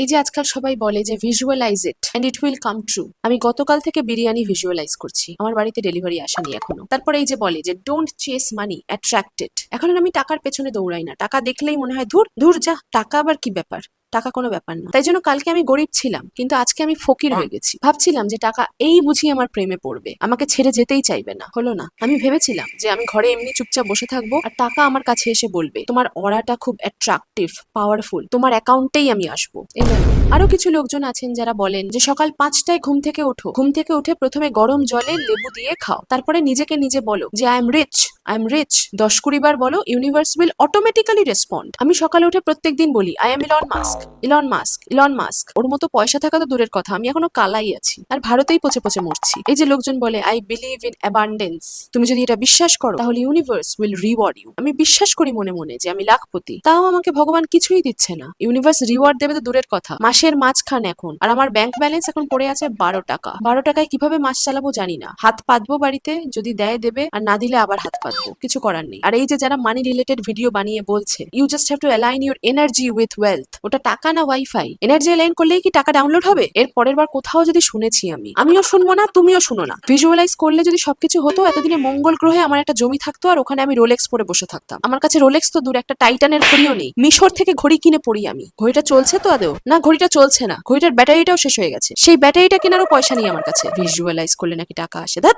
এই যে আজকাল সবাই বলে যে visualize it and it will come true. আমি গতকাল থেকে বিরিয়ানি ভিজুয়ালাইজ করছি, আমার বাড়িতে ডেলিভারি আসেনি এখনো। তারপরে এই যে বলে যে ডোন্ট চেস মানি, অ্যাট্রাক্ট ইট। এখন আর আমি টাকার পেছনে দৌড়াই না, টাকা দেখলেই মনে হয় ধুর ধুর যা, টাকা আবার কি ব্যাপার, টাকা কোনো ব্যাপার না। তাই জন্য কালকে আমি গরিব ছিলাম, কিন্তু আজকে আমি ফকির হয়ে গেছি। ভাবছিলাম যে টাকা এই বুঝি আমার প্রেমে পড়বে, আমাকে ছেড়ে যেতেই চাইবে না, হলো না। আমি ভেবেছিলাম যে আমি ঘরে এমনি চুপচাপ বসে থাকবো আর টাকা আমার কাছে এসে বলবে তোমার অরাটা খুব অ্যাট্রাকটিভ, পাওয়ারফুল, তোমার অ্যাকাউন্টেই আমি আসবো। এলো না। আরো কিছু লোকজন আছেন যারা বলেন যে সকাল 5টায় ঘুম থেকে ওঠো, ঘুম থেকে উঠে প্রথমে গরম জলে লেবু দিয়ে খাও, তারপরে নিজেকে নিজে বলো যে I am rich, I am rich. 10-20 বার বলো, ইউনিভার্স উইল অটোমেটিক্যালি রেসপন্ড। আমি সকালে উঠে প্রত্যেকদিন বলি I am Elon Musk, Elon Musk, Elon Musk. ওর মতো পয়সা থাকা তো দূরের কথা, আমি এখনো কালাই আছি আর ভারতেই পচে পচে মরছি। এই যে লোকজন বলে আই বিলিভ ইন অ্যাবান্ডেন্স, তুমি যদি এটা বিশ্বাস করো তাহলে ইউনিভার্স উইল রিওয়ার্ড ইউ। আমি বিশ্বাস করি মনে মনে যে আমি লাখপতি, তাও আমাকে ভগবান কিছুই দিচ্ছে না। ইউনিভার্স রিওয়ার্ড দেবে তো দূরের কথা, মাসের মাঝখান এখন, আর আমার ব্যাংক ব্যালেন্স এখন পড়ে আছে 12 টাকা। 12 টাকায় কিভাবে মাস চালাবো জানি না। হাত পাতবো বাড়িতে, যদি দেয় দেবে, আর না দিলে আবার হাত পাতবো, কিছু করার নেই। আর এই যে যারা মানি রিলেটেড ভিডিও বানিয়ে বলছে you just have to align your energy with wealth, ওটা টাকা না ওয়াইফাই? এনার্জি অ্যালাইন করলেই কি টাকা ডাউনলোড হবে? এর পরের বার কোথাও যদি শুনেছি আমিও শুনবো না, তুমিও শুনো না। ভিজুয়ালাইজ করলে যদি সবকিছু হতো, এতদিনে মঙ্গল গ্রহে আমার একটা জমি থাকতো আর ওখানে আমি রোলেক্স পরে বসে থাকতাম। আমার কাছে রোলেক্স তো দূর, একটা টাইটানের ঘড়িও নেই। মিশর থেকে ঘড়ি কিনে পড়ি আমি। ঘড়িটা চলছে তো আদৌ? না, ঘড়িটা চলছে না, ঘড়িটার ব্যাটারিটাও শেষ হয়ে গেছে। সেই ব্যাটারিটা কেনারও পয়সা নেই আমার কাছে। ভিজুয়ালাইজ করলে নাকি টাকা আসে? ধ্যাৎ।